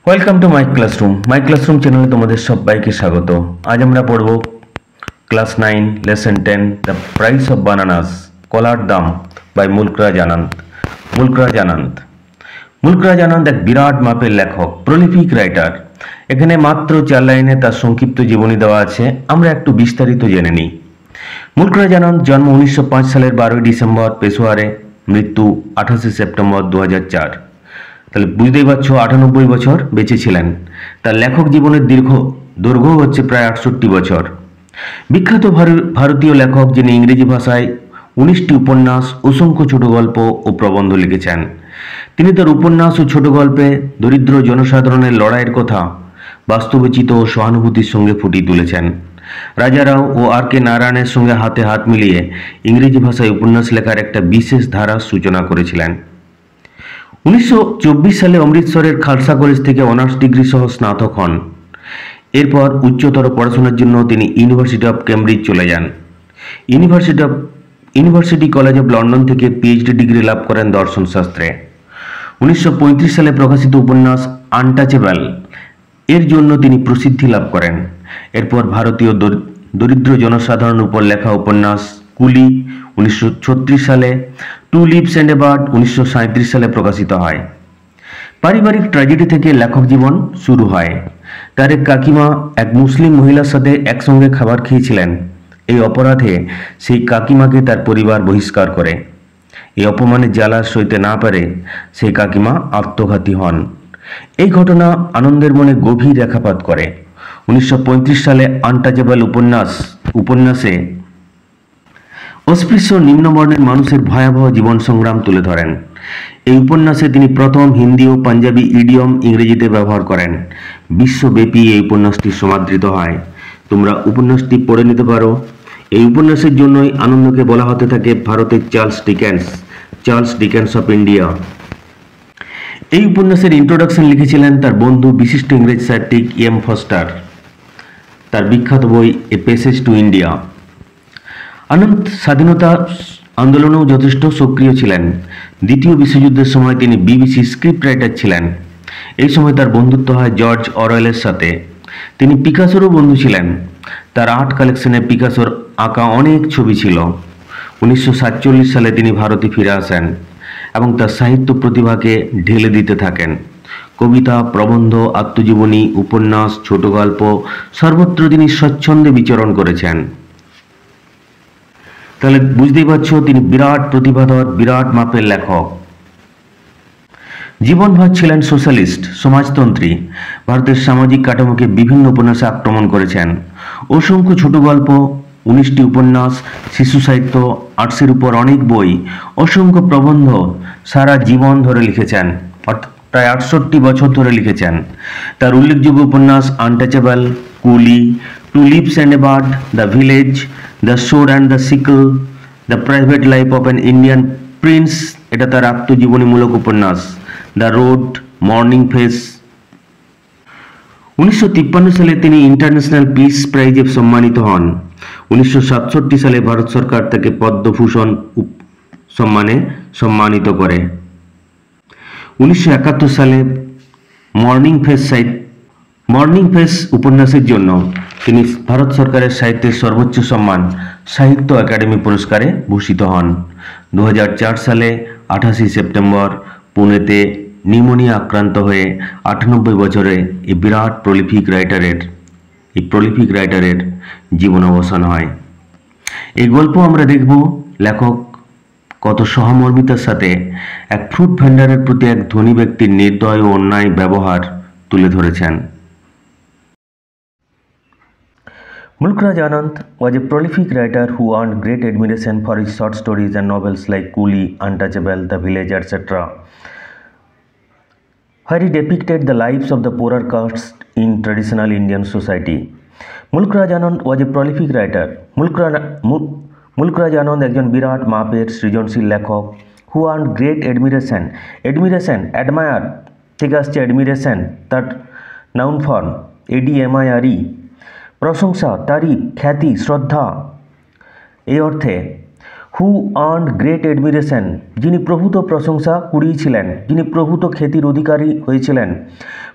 Welcome to my classroom চ্যানেলে তোমাদের সবাইকে স্বাগত। আজ আমরা পড়ব class 9 lesson 10 the price of bananas, কলার দাম বাই মুলকরাজ আনন্দ। মুলকরাজ আনন্দ এক বিরাট মাপের লেখক, প্রলিফিক রাইটার। এখানে মাত্র 4 লাইনে তার সংক্ষিপ্ত জীবনী দেওয়া আছে, আমরা একটু বিস্তারিত জেনে নিই। মুলকরাজ আনন্দ জন্ম 1905 সালের 12 ডিসেম্বর পেশোয়ারে, মৃত্যু 28 সেপ্টেম্বর 2004। তাহলে বুঝতেই পারছো 98 বছর বেঁচে ছিলেন। তার লেখক জীবনের দৈর্ঘ্য হচ্ছে প্রায় 68 বছর। বিখ্যাত ভারতীয় লেখক, যিনি ইংরেজি ভাষায় 19টি উপন্যাস, অসংখ্য ছোট গল্প ও প্রবন্ধ লিখেছেন। তিনি তার উপন্যাস ও ছোট গল্পে দরিদ্র জনসাধারণের লড়াইয়ের কথা বাস্তবচিত ও সহানুভূতির সঙ্গে ফুটিয়ে তুলেছেন। রাজারাও ও আর কে নারায়ণের সঙ্গে হাতে হাত মিলিয়ে ইংরেজি ভাষায় উপন্যাস লেখার একটা বিশেষ ধারার সূচনা করেছিলেন। 1924 সালে অমৃতসরের খালসা কলেজ থেকে অনার্স ডিগ্রি সহ স্নাতক হন। এরপর উচ্চতর পড়াশোনার জন্য তিনি ইউনিভার্সিটি অফ কেমব্রিজ চলে যান। ইউনিভার্সিটি কলেজ অফ লন্ডন থেকে পিএইচডি ডিগ্রি লাভ করেন দর্শনশাস্ত্রে। 1935 সালে প্রকাশিত উপন্যাস আনটাচেবল এর জন্য তিনি প্রসিদ্ধি লাভ করেন। এরপর ভারতীয় দরিদ্র জনসাধারণের উপর লেখা উপন্যাস কুলি 1936 সালে, two leaves and a bird 1937 সালে প্রকাশিত হয়। পারিবারিক ট্র্যাজেডি থেকে লেখক জীবন শুরু হয়। তার এক কাকিমা এক মুসলিম মহিলার সাথে একসঙ্গে খাবার খেয়েছিলেন। এই অপরাধে সেই কাকিমাকে তার পরিবার বহিষ্কার করে। এই অপমানের জ্বালা সইতে না পারে সেই কাকিমা আত্মঘাতী হন। এই ঘটনা আনন্দের মনে গভীর রেখাপাত করে। 1935 সালে আনটাচেবল উপন্যাসে অস্পৃশ্য নিম্নবর্ণের মানুষের ভয়াবহ জীবন সংগ্রাম তুলে ধরেন। এই উপন্যাসে তিনি প্রথম হিন্দি ও পাঞ্জাবি ইডিয়ম ইংরেজিতে ব্যবহার করেন। বিশ্বব্যাপী এই উপন্যাসটি সমাদৃত হয়। তোমরা উপন্যাসটি পড়ে নিতে পারো। এই উপন্যাসের জন্যই আনন্দকে বলা হতে থাকে ভারতের চার্লস ডিকেন্স অফ ইন্ডিয়া। এই উপন্যাসের ইন্ট্রোডাকশন লিখেছিলেন তার বন্ধু বিশিষ্ট ইংরেজ সাহিত্যিক এম ফস্টার, তার বিখ্যাত বই এ প্যাসেজ টু ইন্ডিয়া। আনন্দ স্বাধীনতা আন্দোলনেও যথেষ্ট সক্রিয় ছিলেন। দ্বিতীয় বিশ্বযুদ্ধের সময় তিনি বিবিসি স্ক্রিপ্ট রাইটার ছিলেন। এই সময় তার বন্ধুত্ব হয় জর্জ অরওয়েলের সাথে। তিনি পিকাসোরও বন্ধু ছিলেন। তার আর্ট কালেকশনে পিকাসোর আঁকা অনেক ছবি ছিল। 1947 সালে তিনি ভারতে ফিরে আসেন এবং তার সাহিত্য প্রতিভাকে ঢেলে দিতে থাকেন। কবিতা, প্রবন্ধ, আত্মজীবনী, উপন্যাস, ছোট গল্প সর্বত্র তিনি স্বচ্ছন্দে বিচরণ করেছেন। তাহলে বুঝতেই পারছো তিনি বিরাট প্রতিভাধর, বিরাট মাপের লেখক। জীবনভর ছিলেন সোশ্যালিস্ট, সমাজতন্ত্রী। ভারতের সামাজিক কাঠামোকে বিভিন্ন উপন্যাসে আক্রমণ করেছেন। অসংখ্য ছোট গল্প, 19টি উপন্যাস, শিশু সাহিত্য, আর্টসের উপর অনেক বই, অসংখ্য প্রবন্ধ সারা জীবন ধরে লিখেছেন, প্রায় 68 বছর ধরে লিখেছেন। তার উল্লেখযোগ্য উপন্যাস untouchable, coolie, two leaves and a bird, the village, the sword and the sickle, the private life of an Indian prince, এটা তার আত্মজীবনীমূলক উপন্যাস, দ্য রোড, মর্নিং ফেস। 1953 সালে তিনি ইন্টারন্যাশনাল পিস প্রাইজে সম্মানিত হন। 1967 সালে ভারত সরকার তাকে পদ্মভূষণ সম্মানে সম্মানিত করে। 1971 সালে মর্নিং ফেস উপন্যাসের জন্য তিনি ভারত সরকারের সাহিত্যের সর্বোচ্চ সম্মান সাহিত্য একাডেমি পুরস্কারে ভূষিত হন। 2004 সালে 28 সেপ্টেম্বর পুনেতে নিউমোনিয়া আক্রান্ত হয়ে 98 বছরে এই বিরাট প্রলিফিক রাইটারের জীবন অবসান হয়। এই গল্প আমরা দেখব লেখক কত সহমর্মিতার সাথে এক ফ্রুট ভেন্ডারের প্রতি এক ধনী ব্যক্তির নির্দয় ও অন্যায় ব্যবহার তুলে ধরেছেন। Mulkraj Anand was a prolific writer who earned great admiration for his short stories and novels like Coolie, Untouchable, The Village, etc., where he depicted the lives of the poorer castes in traditional Indian society. Mulkraj Anand was a prolific writer. Mulkraj Anand একজন বিরাট মাপের সৃজনশীল লেখক who earned great admiration. Admire থেকে আসছে admiration, তার noun form ADMIRE, প্রশংসা, তারিফ, খ্যাতি, শ্রদ্ধা এই অর্থে, হু আর্নড গ্রেট অ্যাডমিরেশন, যিনি প্রভূত প্রশংসা কুড়িয়েছিলেন, যিনি প্রভূত খ্যাতির অধিকারী হয়েছিলেন,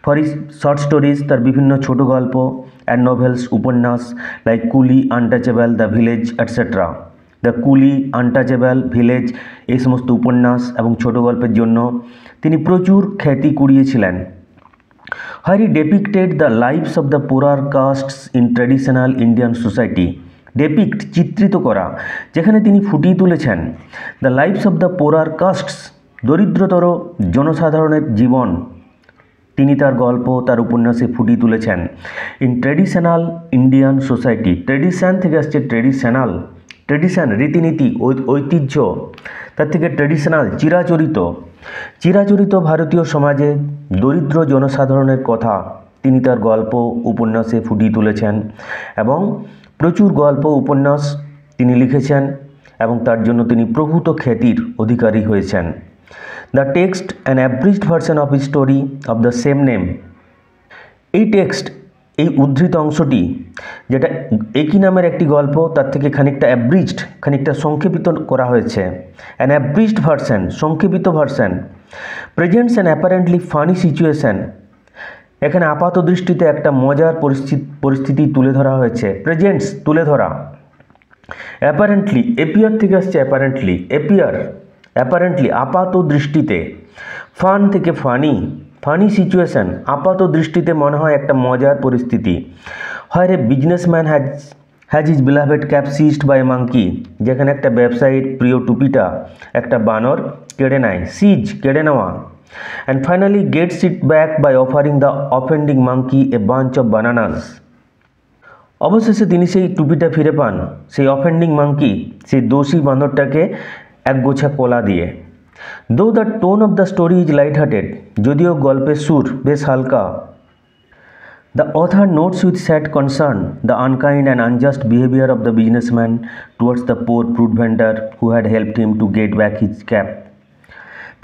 ফর হিজ শর্ট স্টোরিজ, তার বিভিন্ন ছোট গল্প, অ্যান্ড নোভেলস, উপন্যাস, লাইক কুলি, untouchable, the village, etcetera. The কুলি, আনটাচেবল, ভিলেজ, এই সমস্ত উপন্যাস এবং ছোট গল্পের জন্য তিনি প্রচুর খ্যাতি কুড়িয়েছিলেন। Where he depicted the lives of the poorer castes in traditional Indian society. Depict, চিত্রিত করা, যেখানে তিনি ফুটিয়ে তুলেছেন the lives of the poorer castes, দরিদ্রতর জনসাধারণের জীবন তিনি তার গল্প, তার উপন্যাসে ফুটিয়ে তুলেছেন। In traditional Indian society, tradition থেকে আসছে ট্র্যাডিশনাল, ট্র্যাডিশন রীতিনীতি, ঐতিহ্য, তার থেকে ট্র্যাডিশনাল চিরাচরিত, চিরাচরিত ভারতীয় সমাজে দরিদ্র জনসাধারণের কথা তিনি তার গল্প উপন্যাসে ফুটিয়ে তুলেছেন এবং প্রচুর গল্প উপন্যাস তিনি লিখেছেন এবং তার জন্য তিনি প্রভূত খ্যাতির অধিকারী হয়েছেন। The text an abridged version of his story of the same name, এই টেক্সট, এই উদ্ধৃত অংশটি, যেটা একই নামের একটি গল্প, তার থেকে খানিকটা অ্যাব্রিজড, খানিকটা সংক্ষেপিত করা হয়েছে। অ্যান অ্যাব্রিজড ভার্সন, সংক্ষেপিত version, presents an apparently funny situation, এখানে আপাত দৃষ্টিতে একটা মজার পরিস্থিতি তুলে ধরা হয়েছে। প্রেজেন্টস, তুলে ধরা। অ্যাপারেন্টলি, এপিয়ার থেকে আসছে অ্যাপারেন্টলি, এপিয়ার, অ্যাপারেন্টলি, আপাত দৃষ্টিতে। ফান থেকে ফানি, ফানি সিচুয়েশন, আপাত দৃষ্টিতে মনে হয় একটা মজার পরিস্থিতি। হয় a businessman has is beloved cap seized by monkey, যেখানে একটা ব্যবসায়ীর প্রিয় টুপিটা একটা বানর কেড়ে নেয়, সিজ, কেড়ে নেওয়া। And finally gets it back by offering the offending monkey a bunch of bananas, অবশেষে তিনি সেই টুপিটা ফিরে পান সেই অফেন্ডিং মাঙ্কি, সেই দোষী বান্দরটাকে একগোছা কলা দিয়ে। দো the tone of the story is light hearted, যদিও গল্পের সুর বেশ হালকা। The author notes with sad concern the unkind and unjust behaviour of the businessman towards the poor fruit vendor who had helped him to get back his cap.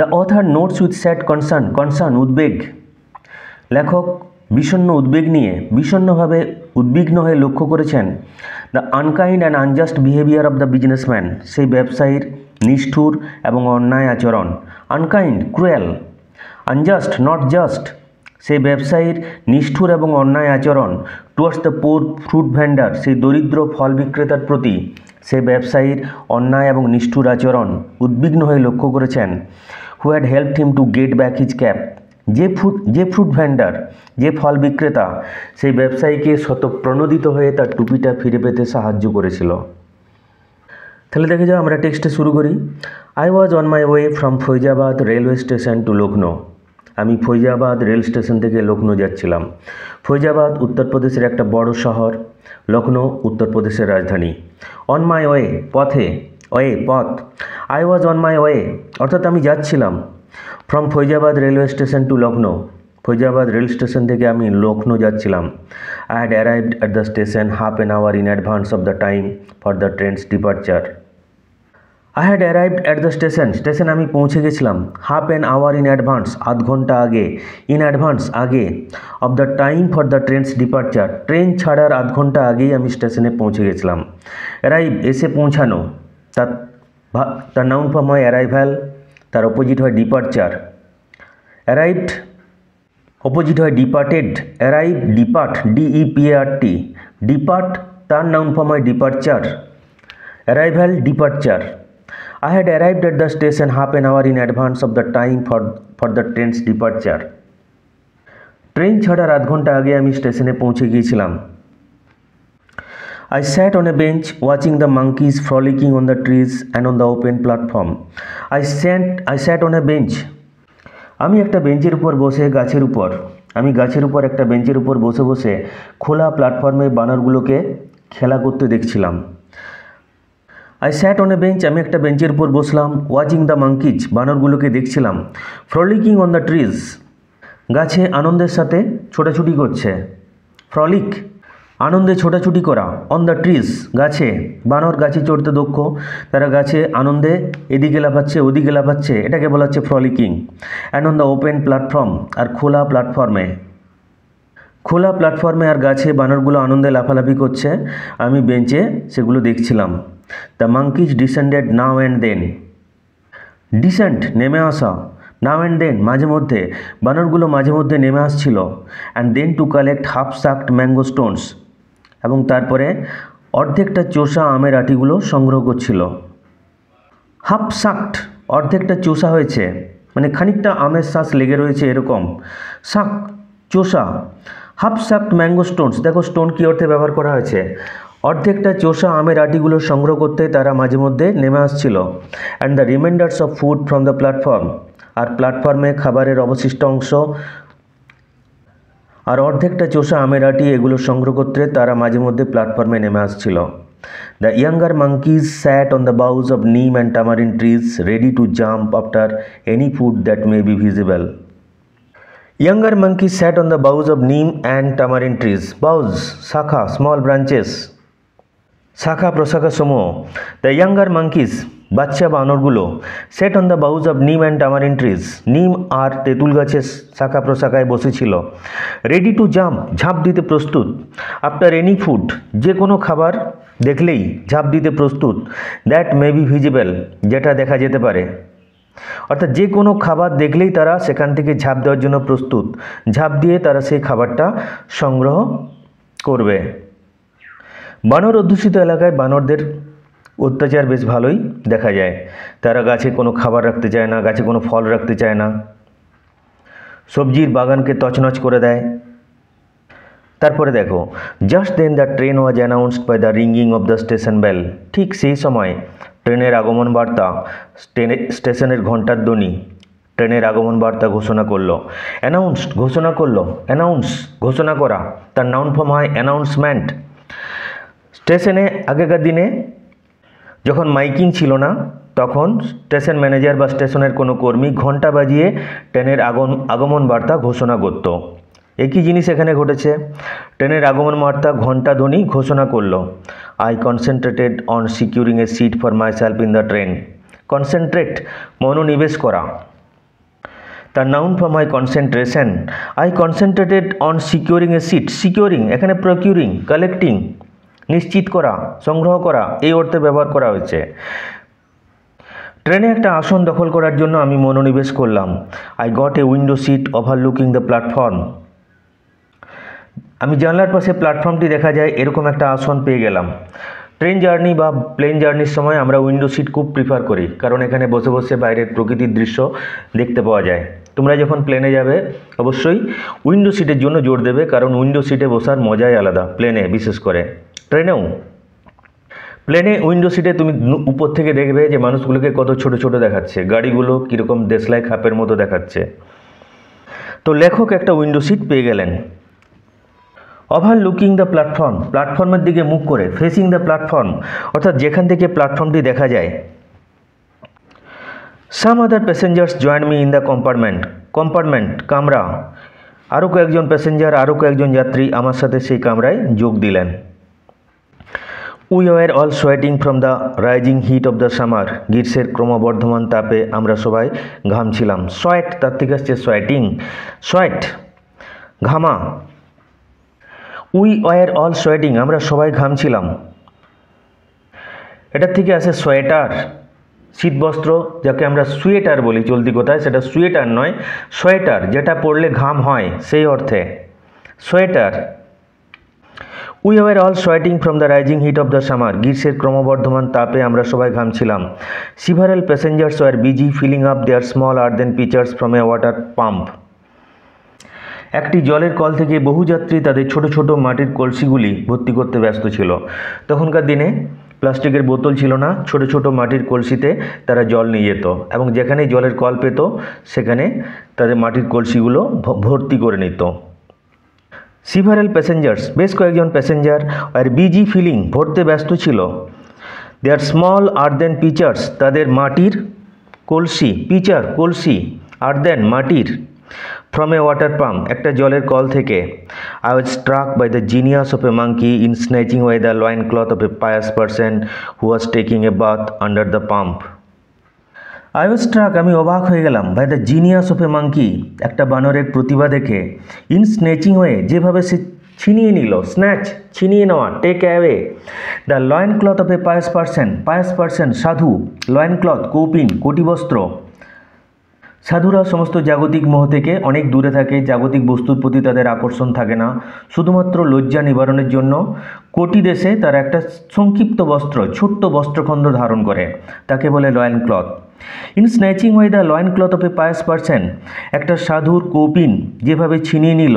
The author notes with sad concern, concern, উদ্বেগ, লেখক বিষণ্ণ উদ্বেগ নিয়ে, বিষণ্ণভাবে উদ্বিগ্ন হয়ে লক্ষ্য করেছেন the unkind and unjust behaviour of the businessman, সেই ব্যবসায়ীর নিষ্ঠুর এবং অন্যায় আচরণ। Unkind, cruel, unjust, not just, সেই ব্যবসায়ীর নিষ্ঠুর এবং অন্যায় আচরণ। Towards the poor fruit vendor, সেই দরিদ্র ফল বিক্রেতার প্রতি সেই ব্যবসায়ীর অন্যায় এবং নিষ্ঠুর আচরণ উদ্বিগ্ন হয়ে লক্ষ্য করেছেন। Who had helped him to get back his cap, যে ফ্রুট ভেন্ডার, যে ফল বিক্রেতা সেই ব্যবসায়ীকে স্বতঃপ্রণোদিত হয়ে তার টুপিটা ফিরে পেতে সাহায্য করেছিল। তাহলে দেখে যাও, আমরা টেক্সটে শুরু করি। I was on my way from Faizabad railway station to Lucknow, আমি ফৈজাবাদ রেল স্টেশন থেকে লখনৌ যাচ্ছিলাম। ফৈজাবাদ উত্তরপ্রদেশের একটা বড় শহর, লখনৌ উত্তরপ্রদেশের রাজধানী। অন মাই ওয়ে, পথে, ওয়ে, পথ। I was on my way, অর্থাৎ আমি যাচ্ছিলাম। From Faizabad railway station to Lucknow, Faizabad rail station থেকে আমি লখনৌ যাচ্ছিলাম। I had arrived at the station half an hour in advance of the time for the train's departure. I had arrived at the station, station আমি পৌঁছে গেছিলাম। Half an hour in advance, আধ ঘন্টা আগে, in advance, আগে, of the time for the train's departure, train ছাড়ার আধ ঘন্টা আগেই আমি স্টেশনে পৌঁছে গেছিলাম। অ্যারাইভ, এসে পৌঁছানো, তার নাউন ফর্ম হয় অ্যারাইভ্যাল, তার অপোজিট হয় ডিপারচার। অ্যারাইভড অপোজিট হয় ডিপার্টেড, অ্যারাইভ, ডিপার্ট, ডিইপিএআরটি, ডিপার্ট তার নাউন ফর্ম হয় departure, অ্যারাইভ্যাল, departure. I had arrived at the station half an hour in advance of the time for the train's departure. Train ছাড়ার আধ ঘন্টা আগে আমি স্টেশনে পৌঁছে গিয়েছিলাম। I sat on a bench watching the monkeys frolicking on the trees and on the open platform. I sat on a bench. আমি একটা বেঞ্চের উপর বসে, গাছের উপর, আমি গাছের উপর একটা বেঞ্চের উপর বসে বসে খোলা প্ল্যাটফর্মে বানরগুলোকে খেলা করতে দেখছিলাম। I sat on a bench, আমি একটা বেঞ্চের উপর বসলাম। ওয়াচিং দ্য মাঙ্কিজ, বানরগুলোকে দেখছিলাম। ফ্রলিকিং অন দ্য ট্রিজ, গাছে আনন্দের সাথে ছোটাছুটি করছে। ফ্রলিক, আনন্দে ছোটাছুটি করা। অন দ্য ট্রিজ, গাছে, বানর গাছে চড়তে দক্ষ, তারা গাছে আনন্দে এদিকে লাফাচ্ছে ওদিকে লাফাচ্ছে, এটাকে বলা হচ্ছে frolicking. And on the open platform, আর খোলা প্ল্যাটফর্মে, খোলা প্ল্যাটফর্মে আর গাছে বানরগুলো আনন্দে লাফালাফি করছে, আমি বেঞ্চে সেগুলো দেখছিলাম। The monkeys descended now and then. Descent নেমে আসা, নাও অ্যান্ড দেন মাঝে মধ্যে, বানরগুলো মাঝে মধ্যে নেমে আসছিল। And then to collect half sucked mango stones, এবং তারপরে অর্ধেকটা চোষা আমের আটিগুলো সংগ্রহ করছিল। হাফ সাকড অর্ধেকটা চোষা হয়েছে, মানে খানিকটা আমের শ্বাস লেগে রয়েছে এরকম। শাক চোষা। হাফ সাকড ম্যাঙ্গো স্টোনস, দেখো স্টোন কী অর্থে ব্যবহার করা হয়েছে। অর্ধেকটা চোষা আমের আটিগুলো সংগ্রহ করতে তারা মাঝে মধ্যে নেমে আসছিল। And the reminders of food from the platform, আর প্ল্যাটফর্মে খাবারের অবশিষ্ট অংশ আর অর্ধেকটা চোষা আমের আটি এগুলো সংগ্রহ করতে তারা মাঝে মধ্যে প্ল্যাটফর্মে নেমে আসছিল। The younger monkeys sat on the boughs of neem and tamarind trees ready to jump after any food that may be visible. Younger monkeys sat on the boughs of neem and tamarind trees. Boughs, শাখা, small branches. শাখা প্রশাখা সমূহ। The younger monkeys, বাচ্চা বানরগুলো, sat on the boughs of neem and tamarind trees. নিম আর তেঁতুল গাছের শাখা প্রশাখায় বসেছিল। Ready to jump, ঝাঁপ দিতে প্রস্তুত। আফটার এনি ফুড, যে কোনো খাবার দেখলেই ঝাঁপ দিতে প্রস্তুত। দ্যাট মে বি ভিজিবল, যেটা দেখা যেতে পারে। অর্থাৎ যে কোনো খাবার দেখলেই তারা সেখান থেকে ঝাঁপ দেওয়ার জন্য প্রস্তুত, ঝাঁপ দিয়ে তারা সেই খাবারটা সংগ্রহ করবে। বানর অধ্যুষিত এলাকায় বানরদের অত্যাচার বেশ ভালোই দেখা যায়। তারা গাছে কোনো খাবার রাখতে চায় না, গাছে কোনো ফল রাখতে চায় না, সবজির বাগানকে তছনছ করে দেয়। তারপরে দেখো, just then the train was announced by the ringing of the station bell. ঠিক সেই সময় ট্রেনের আগমন বার্তা, স্টেশনের ঘণ্টার ধ্বনি ট্রেনের আগমন বার্তা ঘোষণা করলো। অ্যানাউন্সড, ঘোষণা করলো। অ্যানাউন্স, ঘোষণা করা, তার নাউন ফর্ম হয় অ্যানাউন্সমেন্ট। স্টেশনে আগেকার দিনে যখন মাইকিং ছিল না, তখন স্টেশন ম্যানেজার বা স্টেশনের কোনো কর্মী ঘণ্টা বাজিয়ে ট্রেনের আগমন বার্তা ঘোষণা করত। একই জিনিস এখানে ঘটেছে। ট্রেনের আগমন বার্তা ঘণ্টা ধ্বনি ঘোষণা করলো। I concentrated on securing a seat for myself in the train. Concentrate, মনোনিবেশ করা, তার নাউন ফর্ম হয় concentration. I concentrated on securing a seat. Securing এখানে প্রকিউরিং, কালেক্টিং, নিশ্চিত করা, সংগ্রহ করা, এই অর্থে ব্যবহার করা হয়েছে। ট্রেনে একটা আসন দখল করার জন্য আমি মনোনিবেশ করলাম। I got a window seat overlooking the platform. আমি জানলার পাশে প্ল্যাটফর্মটি দেখা যায় এরকম একটা আসন পেয়ে গেলাম। ট্রেন জার্নি বা প্লেন জার্নির সময় আমরা উইন্ডো সিট খুব প্রিফার করি, কারণ এখানে বসে বসে বাইরের প্রকৃতির দৃশ্য দেখতে পাওয়া যায়। তোমরা যখন প্লেনে যাবে অবশ্যই উইন্ডো সিটের জন্য জোর দেবে, কারণ উইন্ডো সিটে বসার মজাই আলাদা, প্লেনে বিশেষ করে। ট্রেনেও, প্লেনে উইন্ডো সিটে তুমি উপর থেকে দেখবে যে মানুষগুলোকে কত ছোট ছোট দেখাচ্ছে, গাড়িগুলো কীরকম দেশলাই খাপের মতো দেখাচ্ছে। তো লেখক একটা উইন্ডো সিট পেয়ে গেলেন। ওভারলুকিং দ্য প্ল্যাটফর্ম, প্ল্যাটফর্মের দিকে মুখ করে, ফেসিং দ্য প্ল্যাটফর্ম, অর্থাৎ যেখান থেকে প্ল্যাটফর্মটি দেখা যায়। Some other passengers join me in the compartment. Compartment, কামরা। আরও কয়েকজন প্যাসেঞ্জার, আরও কয়েকজন যাত্রী আমার সাথে সেই কামরায় যোগ দিলেন। We were all sweating from the rising heat of the summer. গ্রীষ্মের ক্রমবর্ধমান তাপে আমরা সবাই ঘামছিলাম। সোয়েট, তার থেকে আসছে সোয়েটিং। সোয়েট, ঘামা। উই ওয়ার অল সোয়েটিং, আমরা সবাই ঘামছিলাম। এটার থেকে আসে সোয়েটার, শীতবস্ত্র, যাকে আমরা সোয়েটার বলি চলতি কথায়, সেটা সোয়েটার নয়, সোয়েটার, যেটা পরলে ঘাম হয় সেই অর্থে sweater. We were all sweating from the rising heat of the summer. গ্রীষ্মের ক্রমবর্ধমান তাপে আমরা সবাই ঘামছিলাম। Several passengers were busy filling up their small earthen pitchers from a water pump. একটি জলের কল থেকে বহু যাত্রী তাদের ছোট ছোট মাটির কলসিগুলি ভর্তি করতে ব্যস্ত ছিল। তখনকার দিনে প্লাস্টিকের বোতল ছিল না, ছোট ছোট মাটির কলসিতে তারা জল নিয়ে যেত, এবং যেখানে জলের কল পেত সেখানে তাদের মাটির কলসিগুলো ভর্তি করে নিত। সিভারেল প্যাসেঞ্জার্স, বেশ কয়েকজন প্যাসেঞ্জার, আর বিজি ফিলিং, ভরতে ব্যস্ত ছিল, দেয়ার স্মল আর্দেন পিচার্স, তাদের মাটির কলসি, পিচার কলসি, আর্দেন মাটির, ফ্রম এ ওয়াটার পাম্প, একটা জলের কল থেকে। I was struck by the genius of a monkey in snatching away the loin cloth of a pious person who was taking a bath under the pump. I was struck, আমি অবাক হয়ে গেলাম, by the genius of a monkey, একটা বানরের প্রতিভা দেখে, in snatching way, যেভাবে সে ছিনিয়ে নিল, স্ন্যাচ ছিনিয়ে নেওয়া, take away the loin cloth of a pious person সাধু, লয়েন ক্লথ কৌপিন কটিবস্ত্র। সাধুরা সমস্ত জাগতিক মোহ থেকে অনেক দূরে থাকে, জাগতিক বস্তুর প্রতি তাদের আকর্ষণ থাকে না, শুধুমাত্র লজ্জা নিবারণের জন্য কোটি দেশে তারা একটা সংক্ষিপ্ত বস্ত্র, ছোট্ট বস্ত্রখণ্ড ধারণ করে, তাকে বলে loin cloth. In snatching away the loin cloth of a pious person, একটা সাধুর কৌপিন যেভাবে ছিনিয়ে নিল,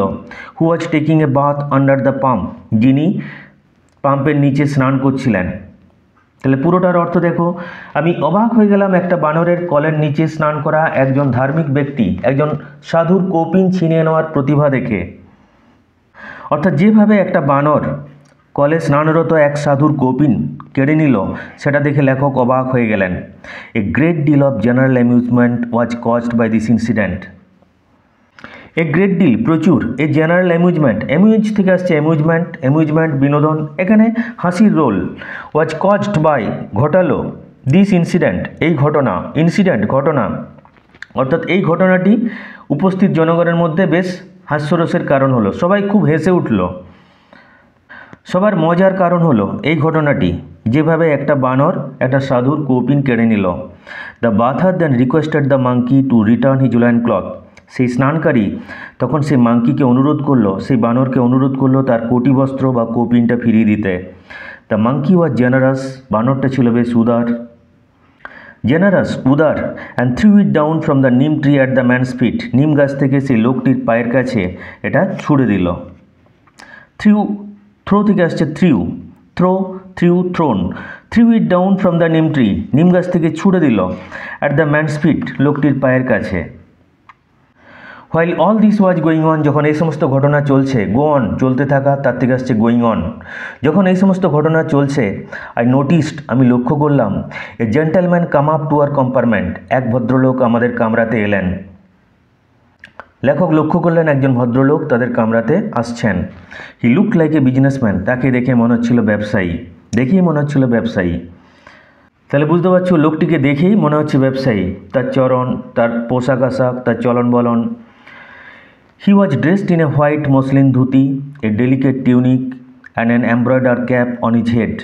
who was taking a bath under the pump, যিনি পাম্পের নিচে স্নান করছিলেন। তাহলে পুরোটার অর্থ দেখো, আমি অবাক হয়ে গেলাম একটা বানরের কলের নিচে স্নান করা একজন ধার্মিক ব্যক্তি, একজন সাধুর কৌপিন ছিনিয়ে নেওয়ার প্রতিভা দেখে। অর্থাৎ যেভাবে একটা বানর কলে স্নানরত এক সাধুর কৌপিন কেড়ে নিল, সেটা দেখে লেখক অবাক হয়ে গেলেন। A great deal of general amusement was caused by this incident. A great deal প্রচুর, এ জেনারেল অ্যামিউজ থেকে আসছে অ্যামিউজমেন্ট বিনোদন, এখানে হাসির রোল, ওয়াজ কজড বাই ঘটালো, দিস ইনসিডেন্ট এই ঘটনা, ঘটনা, অর্থাৎ এই ঘটনাটি উপস্থিত জনগণের মধ্যে বেশ হাস্যরসের কারণ হলো, সবাই খুব হেসে উঠল। সবার মজার কারণ হলো এই ঘটনাটি, যেভাবে একটা বানর একটা সাধুর কৌপিন কেড়ে নিল। The bather then requested the monkey to return his loin cloth, সেই স্নানকারী তখন সেই মাঙ্কিকে অনুরোধ করলো, সেই বানরকে অনুরোধ করলো তার কোটি বস্ত্র বা কৌপিনটা ফিরিয়ে দিতে। দ্য মাঙ্কি ওয়াজ জেনারাস, বানরটা ছিল বেশ উদার, উদার, and threw it down from the নিম tree at the man's feet, নিম গাছ থেকে সেই লোকটির পায়ের কাছে এটা ছুড়ে দিল। থ্রো থেকে আসছে thrown, threw it down from the নিম ট্রি, নিম গাছ থেকে ছুড়ে দিল, অ্যাট দ্য ম্যানস ফিট, লোকটির পায়ের কাছে। While all this was going on, যখন এই সমস্ত ঘটনা চলছে, গো অন চলতে থাকা, তার থেকে আসছে গোয়িং অন, যখন এই সমস্ত ঘটনা চলছে, আই নোটিসড আমি লক্ষ্য করলাম, a gentleman come up to our compartment, এক ভদ্রলোক আমাদের কামরাতে এলেন। লেখক লক্ষ্য করলেন একজন ভদ্রলোক তাদের কামরাতে আসছেন। He looked like a businessman, তাকে দেখে মনে হচ্ছিল ব্যবসায়ী, তাহলে বুঝতে পারছো লোকটিকে দেখেই মনে হচ্ছে ব্যবসায়ী, তার চরণ, তার পোশাক আশাক, তার চলন বলন। He was dressed in a white muslin dhoti, a delicate tunic and an embroidered cap on his head.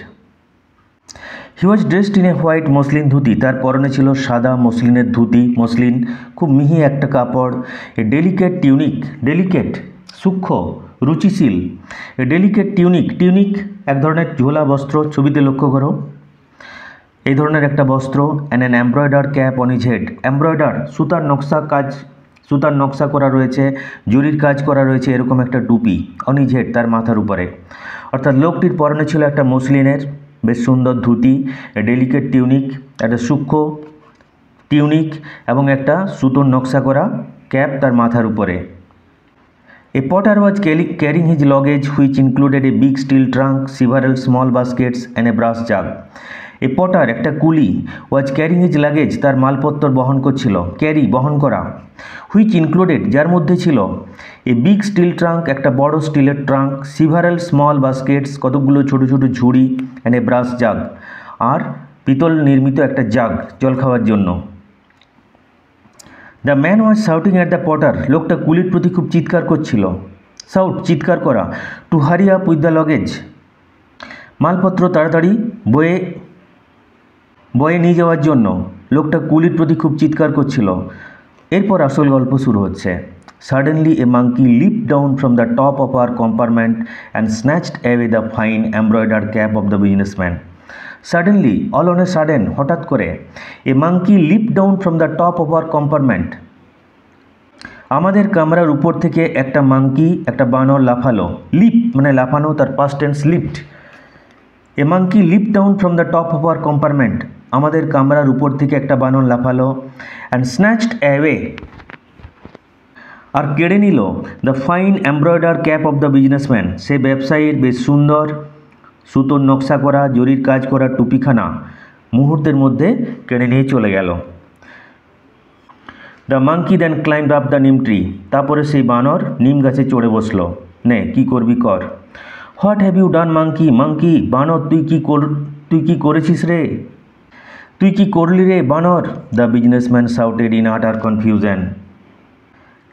He was dressed in a white muslin dhoti, তার পরনে ছিল সাদা মসলিনের ধুতি, মসলিন খুব মিহি একটা কাপড়। এ ডেলিকেট টিউনিক, ডেলিকেট সূক্ষ্ম, রুচিশীল, এ ডেলিকেট টিউনিক এক ধরনের ঝোলা বস্ত্র, ছবিতে লক্ষ্য করো এই ধরনের একটা বস্ত্র। And an embroidered cap on his head, embroider সুতার নকশা করা রয়েছে, জরির কাজ করা রয়েছে, এরকম একটা টুপি, অন হিজ হেড তার মাথার উপরে। অর্থাৎ লোকটির পরনে ছিল একটা মসলিনের বেশ সুন্দর ধুতি, ডেলিকেট টিউনিক একটা সূক্ষ্ম টিউনিক এবং একটা সুতোর নকশা করা ক্যাপ তার মাথার উপরে। A porter was carrying his luggage which included a big steel trunk, several small baskets and a brass jug. A porter একটা কুলি, ওয়াজ ক্যারিং হিজ লাগেজ তার মালপত্র বহন করছিল, ক্যারি বহন করা, হুইচ ইনক্লুডেড যার মধ্যে ছিল, এ বিগ স্টিল ট্রাঙ্ক একটা বড় স্টিলের ট্রাঙ্ক, several স্মল বাস্কেটস কতগুলো ছোট ছোট ঝুড়ি, অ্যান্ড এ ব্রাস জাগ আর পিতল নির্মিত একটা জাগ জল খাওয়ার জন্য। The man was shouting at the Potter, লোকটা কুলির প্রতি খুব চিৎকার করছিল, চিৎকার করা, two hurry up with the luggage, মালপত্র তাড়াতাড়ি বয়ে নিয়ে যাওয়ার জন্য লোকটা কুলির প্রতি খুব চিৎকার করছিল। এরপর আসল গল্প শুরু হচ্ছে। Suddenly a monkey leap down from the top of our compartment and snatched away the fine embroidered cap of the businessman. Suddenly, all on a sudden, হঠাৎ করে, a monkey leap down from the top of our compartment, আমাদের কামরার উপর থেকে একটা monkey, একটা বানর লাফালো। Lip মানে লাফানো, তার past tense leapt. A monkey leap down from the top of our compartment, আমাদের কামরার উপর থেকে একটা বানর লাফালো। অ্যান্ড স্ন্যাচড অ্যাওয়ে, আর কেড়ে নিল, the fine embroidered cap of the businessman, সে ব্যবসায়ীর বেশ সুন্দর সুতোর নকশা করা, জরির কাজ করা টুপিখানা মুহূর্তের মধ্যে কেড়ে নিয়ে চলে গেল। The monkey then climb up the নিম ট্রি, তারপরে সেই বানর নিম গাছে চড়ে বসলো। নে কি করবি কর। What have you done monkey, বানর তুই কি করেছিস রে, তুই কি করলি রে বানর। দ্য বিজনেসম্যান শাউটেড ইন আটার কনফিউশন,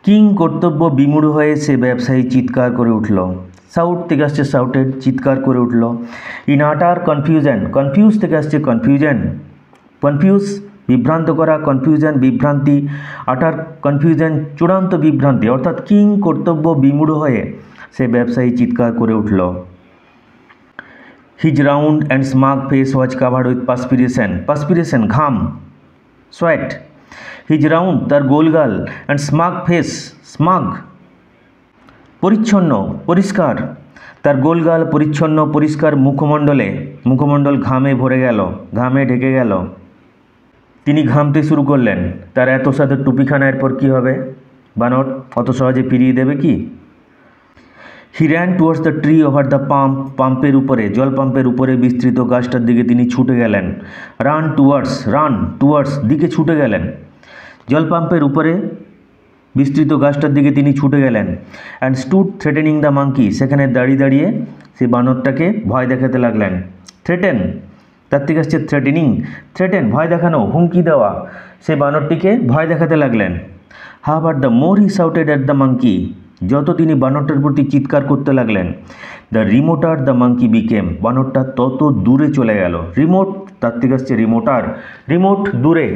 কিং কর্তব্য বিমূঢ় হয়ে সে ব্যবসায়ী চিৎকার করে উঠল। সাউট থেকে আসছে সাউটেড, চিৎকার করে উঠল। ইন আটার কনফিউশন, কনফিউজ থেকে আসছে কনফিউশন, কনফিউজ বিভ্রান্ত করা, কনফিউশন বিভ্রান্তি, আটার কনফিউশন চূড়ান্ত বিভ্রান্তি, অর্থাৎ কিং কর্তব্য বিমূঢ় হয়ে সে ব্যবসায়ী চিৎকার করে উঠল। His round and smug face was covered with perspiration, perspiration ঘাম, সোয়েট। হিজ রাউন্ড তার গোলগাল, অ্যান্ড স্মাগ ফেস, স্মাগ পরিচ্ছন্ন পরিষ্কার, তার গোলগাল পরিচ্ছন্ন পরিষ্কার মুখমণ্ডলে, মুখমণ্ডল ঘামে ভরে গেল, ঘামে ঢেকে গেল। তিনি ঘামতে শুরু করলেন। তার এত সাদের টুপিখানা এরপর কী হবে? বানর অত সহজে ফিরিয়ে দেবে কি? He ran towards the tree over the pump, পাম্পের উপরে, জল পাম্পের উপরে বিস্তৃত গাছটার দিকে তিনি ছুটে গেলেন। রান টুয়ার্ডস দিকে ছুটে গেলেন, জল পাম্পের উপরে বিস্তৃত গাছটার দিকে তিনি ছুটে গেলেন। And stood threatening the monkey, সেখানে দাঁড়িয়ে দাঁড়িয়ে সেই বানরটাকে ভয় দেখাতে লাগলেন। থ্রেটেন তার থেকে আসছে থ্রেটেনিং, থ্রেটেন ভয় দেখানো, হুমকি দেওয়া, সেই বানরটিকে ভয় দেখাতে লাগলেন। However the more he shouted at the monkey, যত তিনি বানরটার প্রতি চিৎকার করতে লাগলেন, the remoter the monkey became, বানরটা তত দূরে চলে গেল। রিমোট তার থেকে আসছে রিমোটার, রিমোট দূরে,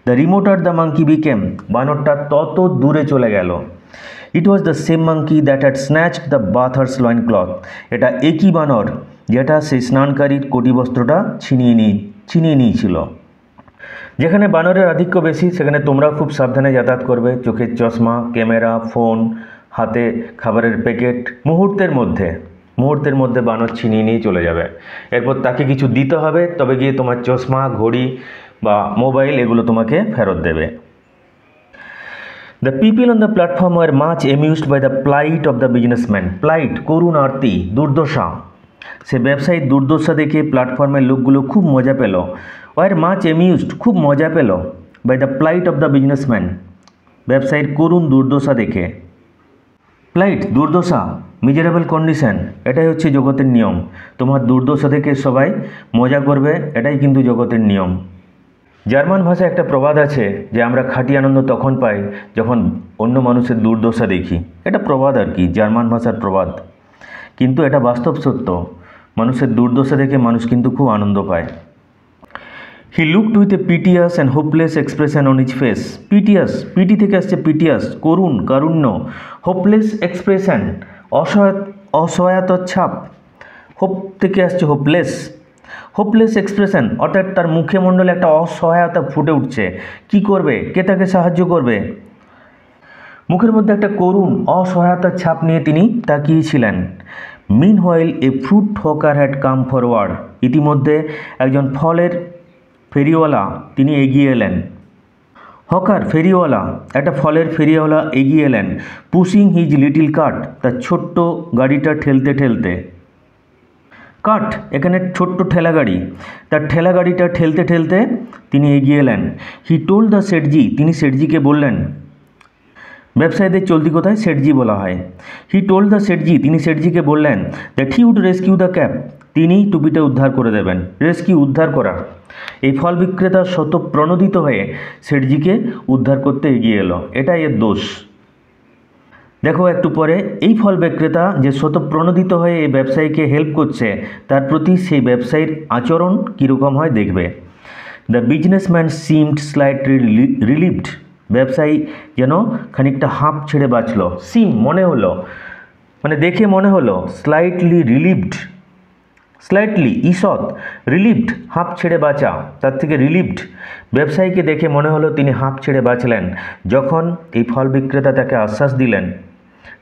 the remoter the monkey became, বানরটা তত দূরে চলে গেল। It was the same monkey that had snatched the bather's loin cloth, এটা একই বানর যেটা সেই স্নানকারীর কটিবস্ত্রটা ছিনিয়ে নিয়েছিল। যেখানে বানরের আধিক্য বেশি সেখানে তোমরা খুব সাবধানে যাতায়াত করবে। চোখের চশমা, ক্যামেরা, ফোন, হাতে খাবারের প্যাকেট, মুহূর্তের মধ্যে বানর ছিনিয়ে নিয়ে চলে যাবে। এরপর তাকে কিছু দিতে হবে, তবে গিয়ে তোমার চশমা, ঘড়ি বা মোবাইল এগুলো তোমাকে ফেরত দেবে। The people on the platform were much amused by the plight of the businessman, plight করুণ আরতি, দুর্দশা, সে ব্যবসায়ীর দুর্দশা দেখে প্ল্যাটফর্মের লোকগুলো খুব মজা পেল। ওয়ার মাচ অ্যামিউজড খুব মজা পেল, by the plight of the businessman ব্যবসায়ীর করুণ দুর্দশা দেখে। প্লাইট দুর্দশা, মিজারেবল কন্ডিশন, এটাই হচ্ছে জগতের নিয়ম। তোমার দুর্দশা দেখে সবাই মজা করবে, এটাই কিন্তু জগতের নিয়ম। জার্মান ভাষায় একটা প্রবাদ আছে যে আমরা খাঁটি আনন্দ তখন পাই যখন অন্য মানুষের দুর্দশা দেখি। এটা প্রবাদ আর কি, জার্মান ভাষার প্রবাদ, কিন্তু এটা বাস্তব সত্য। মানুষের দুর্দশা দেখে মানুষ কিন্তু খুব আনন্দ পায়। He looked with a piteous and hopeless expression on his face, piteous, pity থেকে আসছে পিটিয়াস, করুণ, কারুণ্য, হোপলেস এক্সপ্রেশন, অসহায়তার ছাপ, হোপ থেকে আসছে হোপলেস, হোপলেস এক্সপ্রেশন, অর্থাৎ তার মুখে মণ্ডলে একটা অসহায়তা ফুটে উঠছে। কি করবে, কে তাকে সাহায্য করবে? মুখের মধ্যে একটা করুণ অসহায়তার ছাপ নিয়ে তিনি তাকিয়েছিলেন। Meanwhile a fruit hawker had come forward, ইতিমধ্যে একজন ফলের ফেরিওয়ালা তিনি এগিয়ে এলেন। হকার ফেরিওয়ালা, একটা ফলের ফেরিওয়ালা এগিয়ে এলেন। পুশিং হিজ লিটিল কার্ট, তার ছোট্ট গাড়িটা ঠেলতে ঠেলতে, কার্ট এখানে ছোট্ট ঠেলা গাড়ি, তার ঠেলা গাড়িটা ঠেলতে ঠেলতে তিনি এগিয়ে এলেন। হি টোল্ড দ্য শেঠজি, তিনি শেঠজিকে বললেন, ব্যবসায়ীদের চলতি কথায় শেঠজি বলা হয়। হি টোল্ড দ্য শেঠজি, তিনি শেঠজিকে বললেন that he would rescue the cap, তিনি টুপিটা উদ্ধার করে দেবেন। রেস্কিউ, উদ্ধার করা। এই ফল বিক্রেতা স্বতঃপ্রণোদিত হয়ে শেঠজিকে উদ্ধার করতে এগিয়ে এলো, এটাই এর দোষ। দেখো একটু পরে এই ফল বিক্রেতা যে স্বতঃপ্রণোদিত হয়ে এই ব্যবসায়ীকে হেল্প করছে তার প্রতি সেই ব্যবসায়ীর আচরণ কীরকম হয় দেখবে। The businessman seemed slightly relieved, ব্যবসায়ী যেন খানিকটা হাঁপ ছেড়ে বাঁচল। সিম মনে হলো, মানে দেখে মনে হলো, স্লাইটলি রিলিভড, স্লাইটলি ঈষৎ, রিলিভড হাঁপ ছেড়ে বাঁচা, তার থেকে রিলিভড, ব্যবসায়ীকে দেখে মনে হলো তিনি হাঁপ ছেড়ে বাঁচলেন যখন এই ফল বিক্রেতা তাকে আশ্বাস দিলেন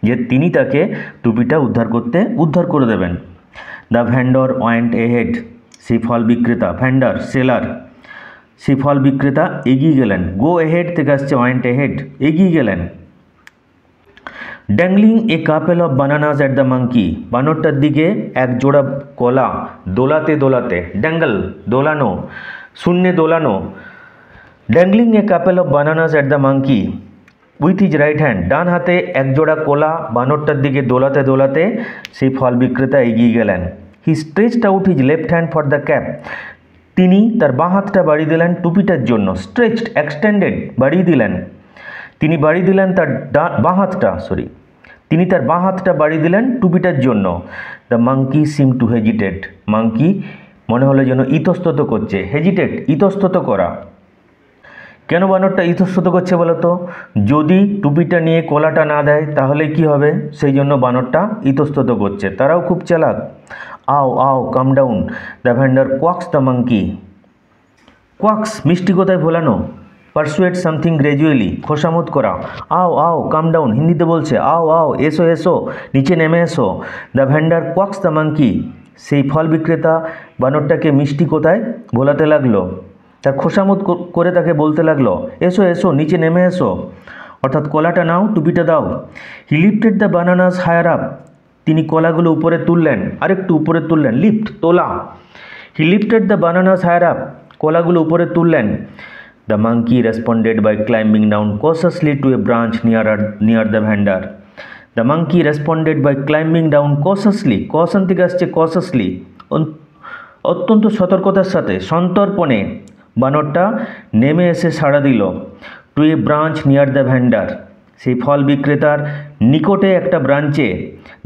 যে তিনি তাকে টুপিটা উদ্ধার করে দেবেন। দ্য ভ্যান্ডর ওয়েন্ট এহেড, সেই ফল বিক্রেতা, ভ্যান্ডার সেলার, সেই ফল বিক্রেতা এগিয়ে গেলেন। গো এহেড থেকে আসছে ওয়েন্ট এহেড, এগিয়ে গেলেন। Dangling a couple of bananas at the monkey, বানরটার দিকে এক জোড়া কলা দোলাতে দোলাতে, ড্যাঙ্গল দোলানো, শূন্যে দোলানো। Dangling a couple of bananas at the monkey with his right hand, ডান হাতে এক জোড়া কলা বানরটার দিকে দোলাতে দোলাতে সেই ফল বিক্রেতা এগিয়ে গেলেন। He stretched out his left hand for the cap, তিনি তার বাঁ হাতটা বাড়িয়ে দিলেন টুপিটার জন্য। স্ট্রেচড, এক্সটেন্ডেড, বাড়িয়ে দিলেন, তিনি বাড়িয়ে দিলেন তার বাঁ হাতটা, তিনি তার বাঁ হাতটা বাড়িয়ে দিলেন টুপিটার জন্য। The monkey seem to hesitate, monkey মনে হলো যেন ইতস্তত করছে। হেজিটেট, ইতস্তত করা। কেন বানরটা ইতস্তত করছে বলো তো? যদি টুপিটা নিয়ে কলাটা না দেয় তাহলে কি হবে, সেই জন্য বানরটা ইতস্তত করছে। তারাও খুব চালাক। আও আও come down, the vendor coaxes the monkey. Coaxes মিষ্টি কথায় ভোলানো, পারসুয়েট সামথিং গ্র্যাজুয়ালি, খোসামত করা। আও আও কাম ডাউন, হিন্দিতে বলছে আও আও এসো এসো, নিচে নেমে এসো। The vendor coaxes the monkey, সেই ফল বিক্রেতা বানরটাকে মিষ্টি কথায় ভোলাতে লাগলো, তার খোসামত করে তাকে বলতে লাগলো এসো এসো, নিচে নেমে এসো, অর্থাৎ কলাটা নাও, টুপিটা দাও। He lifted the bananas higher up, তিনি কলাগুলো উপরে তুললেন, আরেকটু উপরে তুললেন, লিফট তোলা। He lifted the bananas higher up, কলাগুলো উপরে তুললেন। The monkey responded by climbing down cautiously to a branch near the vendor. The monkey responded by climbing down cautiously, caution থেকে আসছে কশাসলি, অত্যন্ত সতর্কতার সাথে, সন্তর্পণে বানরটা নেমে এসে সাড়া দিল। To a branch near the vendor, সেই ফল বিক্রেতার নিকটে একটা ব্রাঞ্চে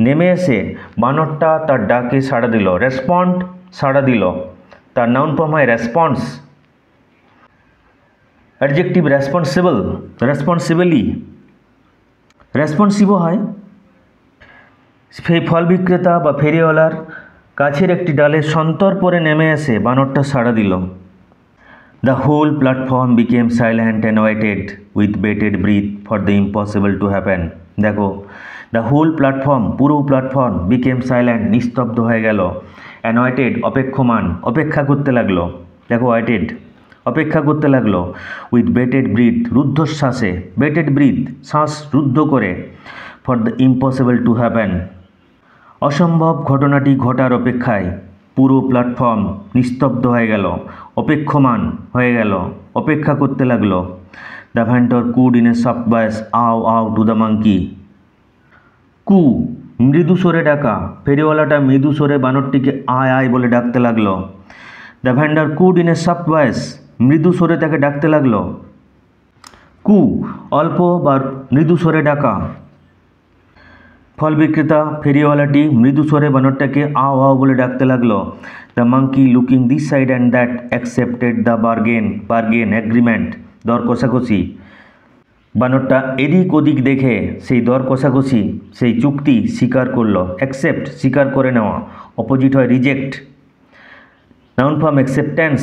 নেমে এসে বানরটা তার ডাকে সাড়া দিল। রেসপন্ড, সাড়া দিল। তার নাউন ফর্ম হয় রেসপন্স। অ্যাডজেক্টিভ রেসপন্সিবল, রেসপন্সিবলি, রেসপন্সিভও হয়। সেই ফল বিক্রেতা বা ফেরিওয়ালার কাছের একটি ডালে সন্তর্পণে নেমে এসে বানরটা সাড়া দিল। The whole platform became silent and waited with bated breath for the impossible to happen. দেখো, the whole platform, পুরো প্ল্যাটফর্ম became silent, নিস্তব্ধ হয়ে গেল। and waited, অপেক্ষমান, অপেক্ষা করতে লাগলো। দেখো waited, অপেক্ষা করতে লাগলো। with bated breath, রুদ্ধশ্বাসে, bated breath, শ্বাস রুদ্ধ করে, for the impossible to happen, অসম্ভব ঘটনাটি ঘটার অপেক্ষায় পুরো প্ল্যাটফর্ম নিস্তব্ধ হয়ে গেল, অপেক্ষমান হয়ে গেল, অপেক্ষা করতে লাগলো। The vendor could in a soft voice আও আও টু দ্য মাঙ্কি। কু, মৃদু স্বরে ডাকা, ফেরিওয়ালাটা মৃদু স্বরে বানরটিকে আয় আয় বলে ডাকতে লাগলো। The vendor could in a soft voice, মৃদু স্বরে তাকে ডাকতে লাগলো। কু, অল্প বা মৃদু স্বরে ডাকা। ফল বিক্রেতা ফেরিওয়ালাটি মৃদু স্বরে বানরটাকে আও আও বলে ডাকতে লাগলো। The monkey looking this side and that accepted the bargain agreement, দর কষাকষি। বানরটা এদিক ওদিক দেখে সেই দর কষাকষি, সেই চুক্তি স্বীকার করলো। অ্যাকসেপ্ট, স্বীকার করে নেওয়া, অপোজিট হয় reject. Noun form acceptance.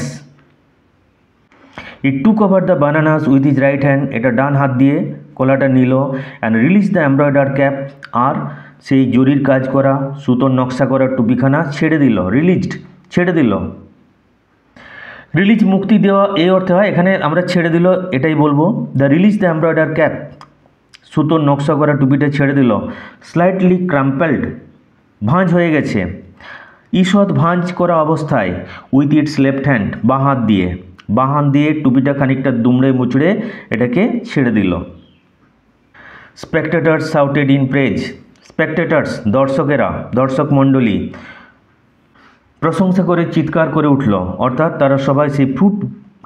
He took over the bananas with his right hand, এটা ডান হাত দিয়ে কলাটা নিল। And release the embroidered cap, আর সেই জরির কাজ করা সুতোর নকশা করা টুপিখানা ছেড়ে দিল। রিলিজড, ছেড়ে দিল। রিলিজ মুক্তি দেওয়া এই অর্থে হয়, এখানে আমরা ছেড়ে দিল এটাই বলবো। The release the embroidered cap, সুতোর নকশা করা টুপিটা ছেড়ে দিল। স্লাইটলি ক্রাম্পেলড, ভাঁজ হয়ে গেছে। ঈষৎ ভাঁজ করা অবস্থায় উইথ ইটস লেফট হ্যান্ড, বাঁ হাত দিয়ে, বাঁ হাত দিয়ে টুপিটা খানিকটা দুমড়ে মুচড়ে এটাকে ছেড়ে দিল। Spectators shouted in praise, spectators দর্শকেরা, দর্শক মণ্ডলী প্রশংসা করে চিৎকার করে উঠল, অর্থাৎ তারা সবাই সেই ফ্রুট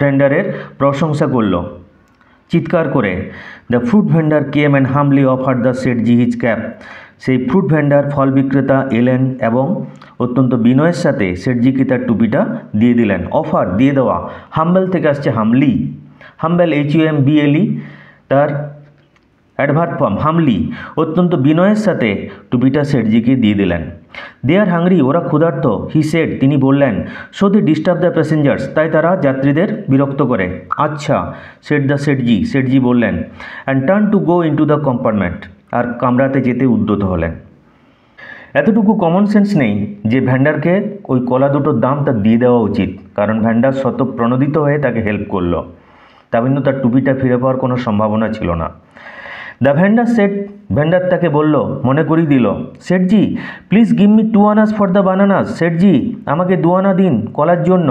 ভেন্ডারের প্রশংসা করল চিৎকার করে। The fruit vendor came and হামলি offer the শেঠজি his cap, সেই ফ্রুট ভেন্ডার ফল বিক্রেতা এলেন এবং অত্যন্ত বিনয়ের সাথে শেঠজিকে তার টুপিটা দিয়ে দিলেন। অফার, দিয়ে দেওয়া। হাম্বেল থেকে আসছে হামলি, হাম্বেল HUMBLE, তার অ্যাডভার্ব ফর্ম হামলি, অত্যন্ত বিনয়ের সাথে টুপিটা শেঠজিকে দিয়ে দিলেন। দে আর হাংরি, ওরা ক্ষুধার্ত। হি সেড, তিনি বললেন। So they disturb the passengers, তাই তারা যাত্রীদের বিরক্ত করে। আচ্ছা, সেড দ্য শেঠজি, শেঠজি বললেন। And turn to go into the compartment, আর কামরাতে যেতে উদ্যত হলেন। এতটুকু কমন সেন্স নেই যে ভ্যান্ডারকে ওই কলা দুটোর দাম তার দিয়ে দেওয়া উচিত, কারণ ভ্যান্ডার প্রণোদিত হয়ে তাকে হেল্প করলো, তা কিন্তু তার টুপিটা ফিরে পাওয়ার কোনো সম্ভাবনা ছিল না। দ্য ভেন্ডার সেট, ভেন্ডার তাকে বলল, মনে করিয়ে দিল। Sethji please give me 2 annas for the bananas, Sethji আমাকে 2 আনা দিন কলার জন্য।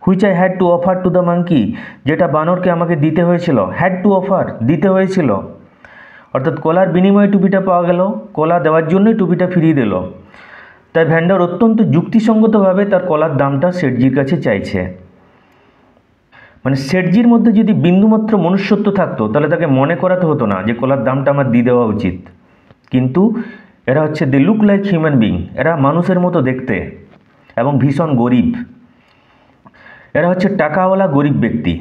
Which I had to offer to the monkey, যেটা বানরকে আমাকে দিতে হয়েছিল। হ্যাড টু অফার, দিতে হয়েছিল, অর্থাৎ কলার বিনিময়ে টুপিটা পাওয়া গেল, কলা দেওয়ার জন্যই টুপিটা ফিরিয়ে দিল। তাই ভেন্ডার অত্যন্ত যুক্তিসঙ্গতভাবে তার কলার দামটা শেঠজির কাছে চাইছে। মানে শেঠজির মধ্যে যদি বিন্দুমাত্র মনুষ্যত্ব থাকতো তাহলে তাকে মনে করাতে হতো না যে কলার দামটা আমার দিয়ে দেওয়া উচিত, কিন্তু এরা হচ্ছে they look like human being, এরা মানুষের মতো দেখতে এবং ভীষণ গরিব। এরা হচ্ছে টাকাওয়ালা গরিব ব্যক্তি।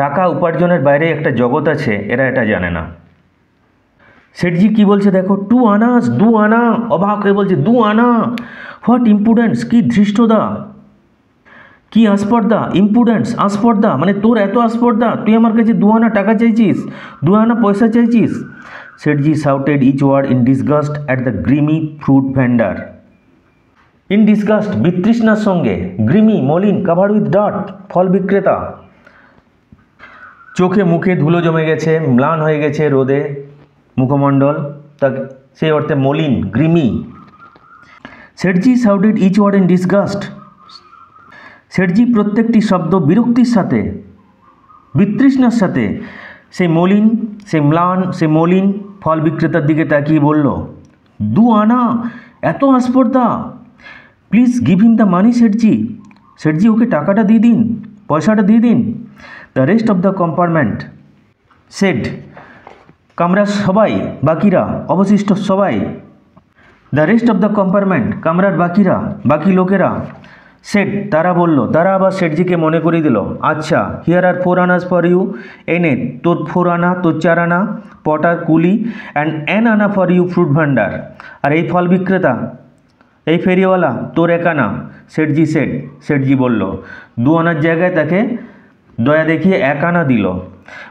টাকা উপার্জনের বাইরে একটা জগৎ আছে, এরা এটা জানে না। সেটজি কি বলছে দেখো, 2 আনাস, 2 আনা, অবাক হয়ে বলছে 2 আনা, হোয়াট ইম্পুডেন্স, কি ধৃষ্টতা, কি আসপর্দা, ইম্পুডেন্স, আসপর্দা, মানে তোর এত আসপর্দা, তুই আমার কাছে 2 আনা টাকা চাইছিস, 2 আনা পয়সা চাইছিস। Sethji shouted each word in disgust at the grimy fruit vendor. In disgust, বিতৃষ্ণার সঙ্গে, গ্রিমি, মলিন, কাভার্ড উইথ ডার্ট, ফল বিক্রেতা, চোখে মুখে ধুলো জমে গেছে, ম্লান হয়ে গেছে রোদে মুখমণ্ডল, তা সেই অর্থে মলিন, grimy. Sethji shouted each word in disgust, Sethji প্রত্যেকটি শব্দ বিরক্তির সাথে, বিতৃষ্ণার সাথে সেই মলিন, সেই ম্লান, সেই মলিন ফল বিক্রেতার দিকে তাকিয়ে বলল, 2 আনা, এত আসপর্দা, please give him the money Sethji, Sethji ওকে টাকাটা দিয়ে দিন, পয়সাটা দিয়ে দিন। The rest of the compartment said, কামরার সবাই, বাকিরা, অবশিষ্ট সবাই, the rest of the compartment, কামরার বাকিরা, বাকি লোকেরা, সেট, তারা বলল, তারা আবার সেটজিকে মনে করিয়ে দিল, আচ্ছা, here are 4 annas for you, এনে তোর 4 আনা, তোর 4 আনা porter coolie, and an anna for you fruit vendor, আর এই ফল বিক্রেতা, এই ফেরিওয়ালা তোর 1 আনা। সেটজি সেট, সেটজি বলল, 2 আনার জায়গায় তাকে দয়া দেখিয়ে 1 আনা দিল।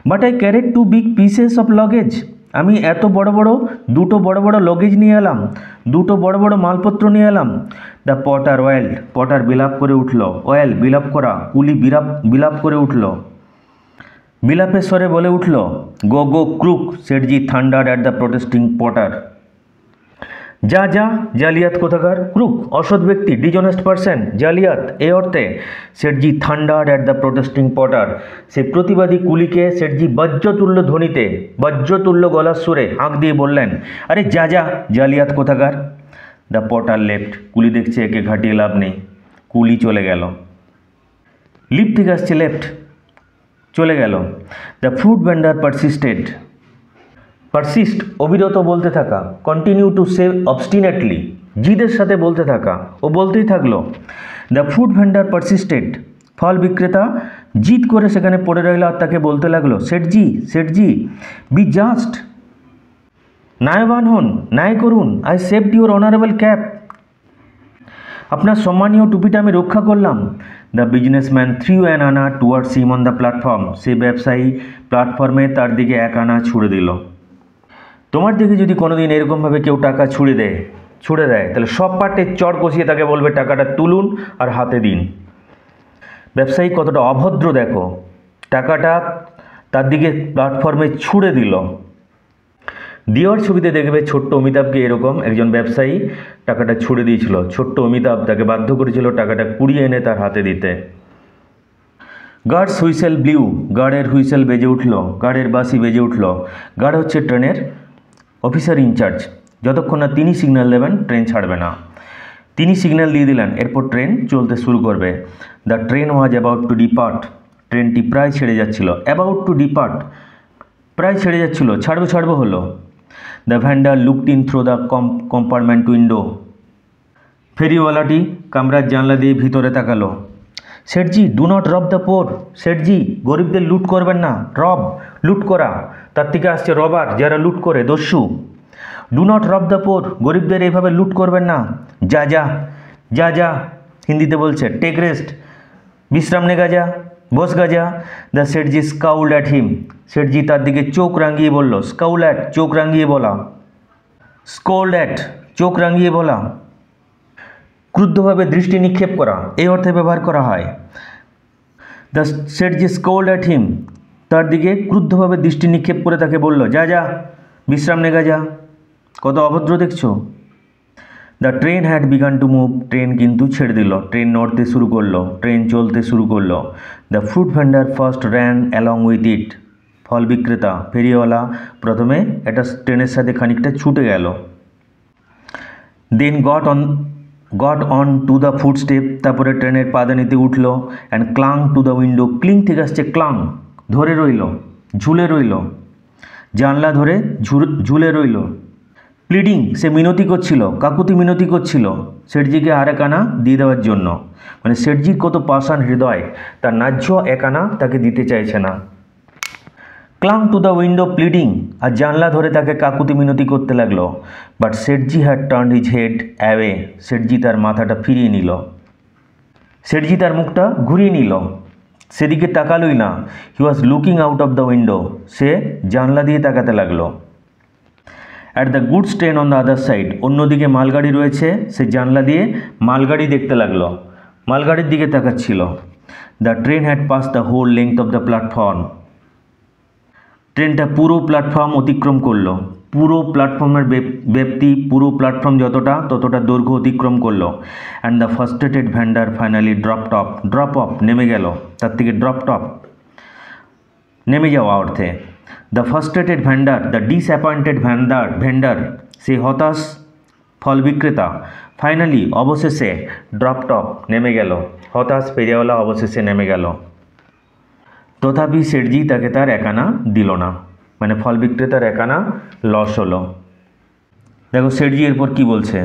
But I carried 2 big pieces of luggage, আমি এত বড় বড়, 2টো বড় বড় লগেজ নিয়ে এলাম, 2টো বড় বড় মালপত্র নিয়ে এলাম। দ্য পটার ওয়েল, পটার বিলাপ করে উঠল, ওয়েল বিলাপ করা, কুলি বিলাপ করে উঠল, বিলাপের স্বরে বলে উঠল, go go crook, Sethji thundered at the protesting porter. যা যা, জালিয়াত কোথাকার, ক্রুক অসৎ ব্যক্তি, ডিজনেস্ট পারসন, জালিয়াত এই অর্থে। Seth ji thundered at the protesting Potter, সেই প্রতিবাদী কুলিকে সেটজি বজ্রতুল্য ধ্বনিতে, বজ্রতুল্য গলার সুরে হাঁক দিয়ে বললেন, আরে যা যা, জালিয়াত কোথাকার। দ্য পটার লেফট, কুলি দেখছে একে ঘাটিয়ে লাভ নেই, কুলি চলে গেল। লিপ থেকে আসছে লেফট, চলে গেল। The fruit vendor persisted, persist অবিরত বলতে থাকা, কন্টিনিউ টু সে অবস্টিনেটলি, জিদের সাথে বলতে থাকা, ও বলতেই থাকলো। দ্য ফ্রুট ভেন্ডার পারসিস্টেড, ফল বিক্রেতা জিদ করে সেখানে পড়ে রইল আর তাকে বলতে লাগলো, সেটজি, সেটজি, বি জাস্ট, ন্যায়বান হন, ন্যায় করুন, I saved your honourable cap, আপনার সম্মানীয় টুপিটা আমি রক্ষা করলাম। দ্য বিজনেসম্যান থ্রিউ অ্যান আনা towards him on the platform, সেই ব্যবসায়ী প্ল্যাটফর্মে তার দিকে 1 আনা ছুড়ে দিল। তোমার দিকে যদি কোনোদিন এরকমভাবে কেউ টাকা ছুড়ে দেয়, তাহলে সব পাটে চড় কষিয়ে তাকে বলবে টাকাটা তুলুন আর হাতে দিন। ব্যবসায়ী কতটা অভদ্র দেখো, টাকাটা তার দিকে প্ল্যাটফর্মে ছুড়ে দিল। দিওয়ার ছবিতে দেখবে ছোট্ট অমিতাভকে এরকম একজন ব্যবসায়ী টাকাটা ছুড়ে দিয়েছিল, ছোট্ট অমিতাভ তাকে বাধ্য করেছিল টাকাটা কুড়িয়ে এনে তার হাতে দিতে। গার্ডস হুইসেল ব্লিউ, গার্ডের হুইসেল বেজে উঠল, গার্ডের বাঁশি বেজে উঠল। গার্ড হচ্ছে ট্রেনের অফিসার ইনচার্জ, যতক্ষণ না তিনি সিগন্যাল দেবেন ট্রেন ছাড়বে না। তিনি সিগন্যাল দিয়ে দিলেন, এরপর ট্রেন চলতে শুরু করবে। The train was about to depart, ট্রেনটি প্রায় ছেড়ে যাচ্ছিল, অ্যাবাউট টু ডিপার্ট, প্রায় ছেড়ে যাচ্ছিল, ছাড়বো হলো। The vendor looked in through the compartment window, ফেরিওয়ালাটি কামরার জানলা দিয়ে ভিতরে তাকালো। Sethji do not rob the poor, Sethji গরিবদের লুট করবেন না, রব লুট করা, তার থেকে আসছে রবার, যারা লুট করে, দস্যু। ডু নট রব দ্য পোর, গরিবদের এইভাবে লুট করবেন না। যা যা, যা যা হিন্দিতে বলছে, টেক রেস্ট, বিশ্রাম নে গাজা, বস গাজা। The Sethji scowled at him, Sethji তার দিকে চোখ রাঙিয়ে বলল, স্কাউল অ্যাট চোখ রাঙিয়ে বলা, স্কোল্ড অ্যাট চোখ রাঙিয়ে বলা, ক্রুদ্ধভাবে দৃষ্টি নিক্ষেপ করা এই অর্থে ব্যবহার করা হয়। The Seth ji scold at him, তার দিকে ক্রুদ্ধভাবে দৃষ্টি নিক্ষেপ করে তাকে বলল, যা যা, বিশ্রাম নেগা যা। কত অভদ্র দেখছো। The train had began to move, train কিন্তু ছেড়ে দিল, ট্রেন নড়তে শুরু করলো, ট্রেন চলতে শুরু করলো। The fruit vendor first ran along with it, ফল বিক্রেতা ফেরিওয়ালা প্রথমে একটা ট্রেনের সাথে খানিকটা ছুটে গেল। Then got on to the foot step, তারপরে ট্রেনের পাদানিতে উঠল। And clung to the window, cling থেকে আসছে ক্লাং, ধরে রইল, ঝুলে রইল। জানলা ধরে ঝুলে রইল। প্লিডিং, সে মিনতি করছিল, কাকুতি মিনতি করছিল শেঠজিকে আর এক আনা দিয়ে দেওয়ার জন্য। মানে শেঠজির কত পাষাণ হৃদয়, তার ন্যায্য এক আনা তাকে দিতে চাইছে না। Clung to the window pleading, আর জানলা ধরে তাকে কাকুতি মিনতি করতে লাগলো। But Sethji had turn his head away, Sethji তার মাথাটা ফিরিয়ে নিল, শেঠজি তার মুখটা ঘুরিয়ে নিল, সেদিকে তাকালোই না। He was looking out of the window, সে জানলা দিয়ে তাকাতে লাগলো। At the goods train on the other side, অন্যদিকে মালগাড়ি রয়েছে, সে জানলা দিয়ে মালগাড়ি দেখতে লাগলো, মালগাড়ির দিকে তাকাচ্ছিল। The train had pass the whole length of the platform, ট্রেনটা পুরো প্ল্যাটফর্ম অতিক্রম করলো, পুরো প্ল্যাটফর্মের ব্যাপ্তি, পুরো প্ল্যাটফর্ম ততটা দৈর্ঘ্য অতিক্রম করলো। And the frustrated van der finally drop off নেমে গেল, তার থেকে নেমে যাওয়া অর্থে। The frustrated van der, the disappointed vendor, সেই হতাশ ফল বিক্রেতা, ফাইনালি অবশেষে নেমে গেল, হতাশ ফেরিওয়ালা অবশেষে নেমে গেল। তথাপি শেঠজি তাকে তার এক আনা দিল না, মানে ফল বিক্রেতার এক আনা লস হলো। দেখো শেঠজি এরপর কি বলছে।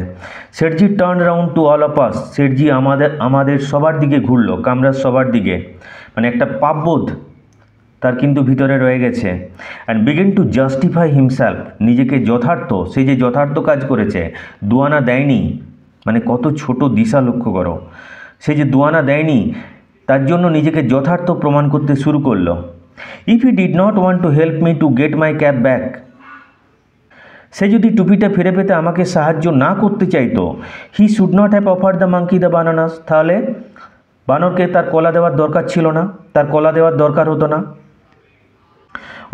Sethji turn round to all of us, Sethji আমাদের সবার দিকে ঘুরলো, কামরার সবার দিকে, মানে একটা পাপবোধ তার কিন্তু ভিতরে রয়ে গেছে। And begin to justify himself, নিজেকে যথার্থ, সে যে যথার্থ কাজ করেছে, দুয়ানা দেয়নি, মানে কত ছোট দিশা লক্ষ্য করো, সে যে দুয়ানা দেয়নি তার জন্য নিজেকে যথার্থ প্রমাণ করতে শুরু করলো। If he did not want to help me to get my cap back, সে যদি টুপিটা ফিরে পেতে আমাকে সাহায্য না করতে চাইতো, he should not have offer the monkey the bananas, তাহলে বানরকে তার কলা দেওয়ার দরকার ছিল না, তার কলা দেওয়ার দরকার হতো না,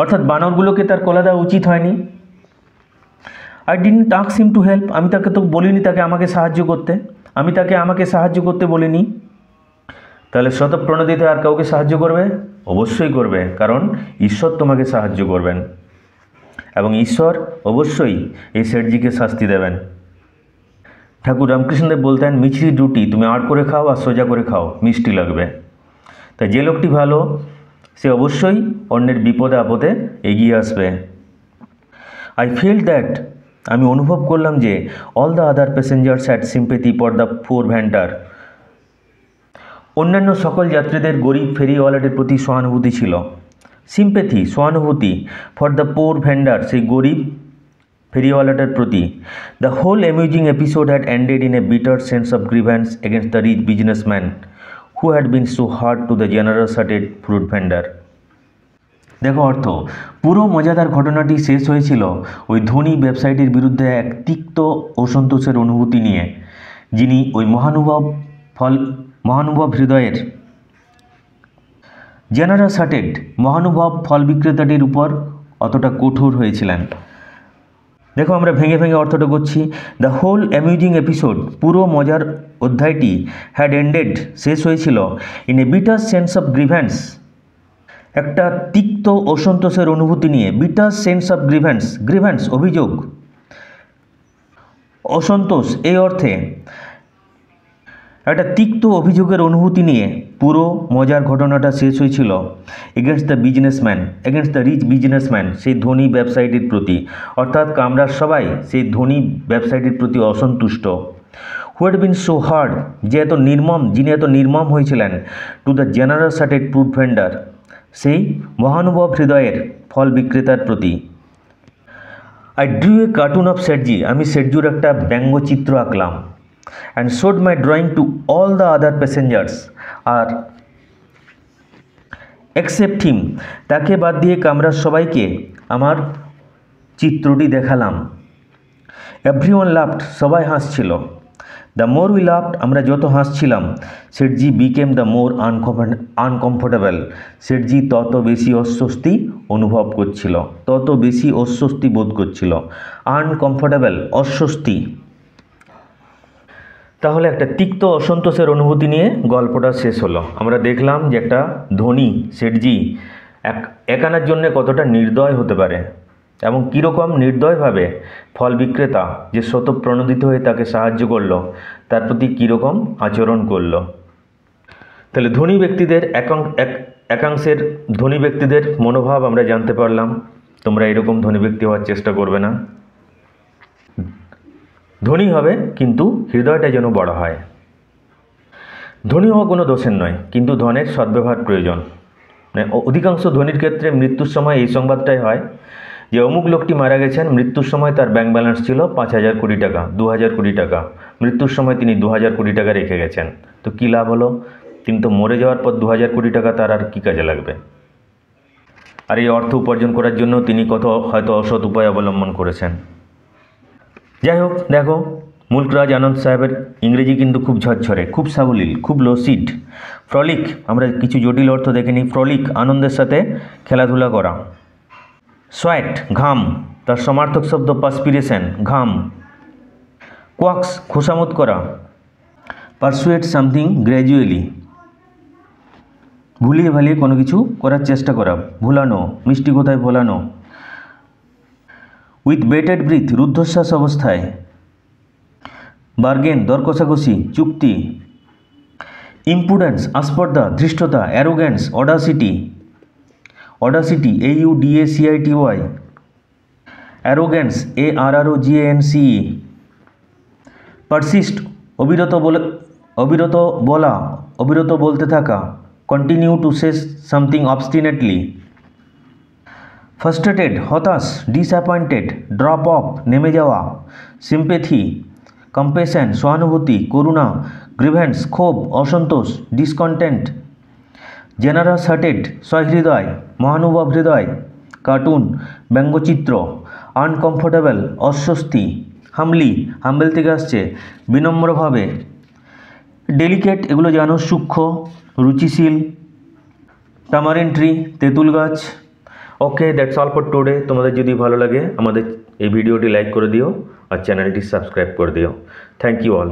অর্থাৎ বানরগুলোকে তার কলা দেওয়া উচিত হয়নি। I didn't ask him to help, আমি তাকে তো বলিনি তাকে আমাকে সাহায্য করতে, আমি তাকে আমাকে সাহায্য করতে বলিনি। তাহলে স্বতঃপ্রণোদিত আর কাউকে সাহায্য করবে? অবশ্যই করবে, কারণ ঈশ্বর তোমাকে সাহায্য করবেন এবং ঈশ্বর অবশ্যই এই শেঠজিকে শাস্তি দেবেন। ঠাকুর রামকৃষ্ণদেব বলতেন, মিছরি রুটি তুমি আড় করে খাও আর সোজা করে খাও, মিষ্টি লাগবে। তাই যে লোকটি ভালো সে অবশ্যই অন্যের বিপদে আপদে এগিয়ে আসবে। আই ফিল দ্যাট, আমি অনুভব করলাম যে all the other passengers had sympathy for the poor van der, অন্যান্য সকল যাত্রীদের গরিব ফেরিওয়ালাটির প্রতি সহানুভূতি ছিল। সিম্প্যাথি, সহানুভূতি, ফর দ্য পুয়ার ভ্যান্ডার, সেই গরিব ফেরিওয়ালাটার প্রতি। The whole amusing episode had ended in a bitter sense of grievance against the rich businessman who had been so hard to the generous hearted fruit vendor. দেখো অর্থ, পুরো মজাদার ঘটনাটি শেষ হয়েছিল ওই ধনী ব্যবসায়ীটির বিরুদ্ধে এক তিক্ত অসন্তোষের অনুভূতি নিয়ে, যিনি ওই মহানুভব হৃদয়ের জেনারাস হার্টেড মহানুভব ফল বিক্রেতাটির উপর অতটা কঠোর হয়েছিলেন। দেখো আমরা ভেঙে ভেঙে অর্থটা করছি। দ্য হোল অ্যামিউজিং এপিসোড, পুরো মজার অধ্যায়টি, হ্যাড এন্ডেড, শেষ হয়েছিল, in a bitter sense of grievance, একটা তিক্ত অসন্তোষের অনুভূতি নিয়ে। বিটার সেন্স অফ গ্রিভ্যান্স অভিযোগ, অসন্তোষ এই অর্থে একটা তিক্ত অভিযোগের অনুভূতি নিয়ে পুরো মজার ঘটনাটা শেষ হয়েছিল এগেনস্ট দ্য রিচ বিজনেসম্যান, সেই ধনী ব্যবসায়ীটির প্রতি, অর্থাৎ কামরার সবাই সেই ধনী ব্যবসায়ীটির প্রতি অসন্তুষ্ট। Who had been so hard, যিনি এত নির্মম হয়েছিলেন, to the generous hearted fruit vendor, সেই মহানুভব হৃদয়ের ফল বিক্রেতার প্রতি। I drew a cartoon of Sethji, আমি শেঠজির একটা ব্যঙ্গচিত্র আঁকলাম। And showed my drawing to all the other passengers, আর এক্সেপ্ট হিম, তাকে বাদ দিয়ে কামরার সবাইকে আমার চিত্রটি দেখালাম। এভরিওয়ান লাফড, সবাই হাসছিল। দ্য মোর উই লাফড, আমরা যত হাসছিলাম, শেঠজি বিকেম দ্য মোর আনকমফোর্টেবল, শেঠজি তত বেশি অস্বস্তি অনুভব করছিল, তত বেশি অস্বস্তি বোধ করছিল। আনকমফোর্টেবল, অস্বস্তি। তাহলে একটা তিক্ত অসন্তোষের অনুভূতি নিয়ে গল্পটা শেষ হলো। আমরা দেখলাম যে একটা ধনী শেঠজি এক আনার জন্যে কতটা নির্দয় হতে পারে এবং কীরকম নির্দয়ভাবে ফল বিক্রেতা যে স্বতঃপ্রণোদিত হয়ে তাকে সাহায্য করলো তার প্রতি কীরকম আচরণ করলো। তাহলে ধনী ব্যক্তিদের একাংশের ধনী ব্যক্তিদের মনোভাব আমরা জানতে পারলাম। তোমরা এরকম ধনী ব্যক্তি হওয়ার চেষ্টা করবে না। ধনী হবে কিন্তু হৃদয়টা যেন বড় হয়। ধনী হওয়া কোনো দোষের নয়, কিন্তু ধনের সদ্ব্যবহার প্রয়োজন। মানে অধিকাংশ ধনীর ক্ষেত্রে মৃত্যুর সময় এই সংবাদটাই হয় যে অমুক লোকটি মারা গেছেন, মৃত্যুর সময় তার ব্যাংক ব্যালেন্স ছিল 5,000 কোটি টাকা, 2,000 কোটি টাকা, মৃত্যুর সময় তিনি 2,000 কোটি টাকা রেখে গেছেন। তো কী লাভ হলো? তিনি তো মরে যাওয়ার পর 2,000 কোটি টাকা তার আর কী কাজে লাগবে? আর এই অর্থ উপার্জন করার জন্য তিনি হয়তো অসৎ উপায় অবলম্বন করেছেন। যাই হোক, দেখো মুলকরাজ আনন্দ সাহেবের ইংরেজি কিন্তু খুব ঝরঝরে, খুব সাবলীল, খুব লোসিড। ফ্রলিক, আমরা কিছু জটিল অর্থ দেখে নিই। ফ্রলিক, আনন্দের সাথে খেলাধুলা করা। সোয়েট, ঘাম, তার সমার্থক শব্দ পার্সপিরেশন, ঘাম। কোয়াক্স, খোসামত করা। পারসুয়েট সামথিং গ্র্যাজুয়ালি, ভুলিয়ে ভালিয়ে কোনো কিছু করার চেষ্টা করা, ভোলানো, মিষ্টি কথায় ভোলানো। উইথ বেটেড ব্রিথ, রুদ্ধশ্বাস অবস্থায়। বার্গেন, দর কষাকষি, চুক্তি। ইম্পুডেন্স, আস্পর্ধা, ধৃষ্টতা। Arrogance, audacity, audacity, AUDACITY। Arrogance, ARROGANCE। Persist, অবিরত বলতে থাকা। Continue to say something obstinately. Frustrated, হতাশ। ডিসঅ্যাপয়েন্টেড, ড্রপ অফ, নেমে যাওয়া। সিম্প্যাথি, কম্পেশন, সহানুভূতি, করুণা। গ্রিভেন্স, ক্ষোভ, অসন্তোষ। ডিসকন্টেন্ট, জেনারাস হার্টেড, সহৃদয়, মহানুভব হৃদয়। কার্টুন, ব্যঙ্গচিত্র। আনকমফোর্টেবল, অস্বস্তি। হামলি, হাম্বেল থেকে আসছে, বিনম্রভাবে। ডেলিকেট, এগুলো জানো, সূক্ষ্ম, রুচিশীল। টামারিন ট্রি, তেঁতুল গাছ। ওকে, দ্যাটস অল ফর টুডে। তোমাদের যদি ভালো লাগে আমাদের এই ভিডিওটি লাইক করে দিও আর চ্যানেলটি সাবস্ক্রাইব করে দিও। Thank you all.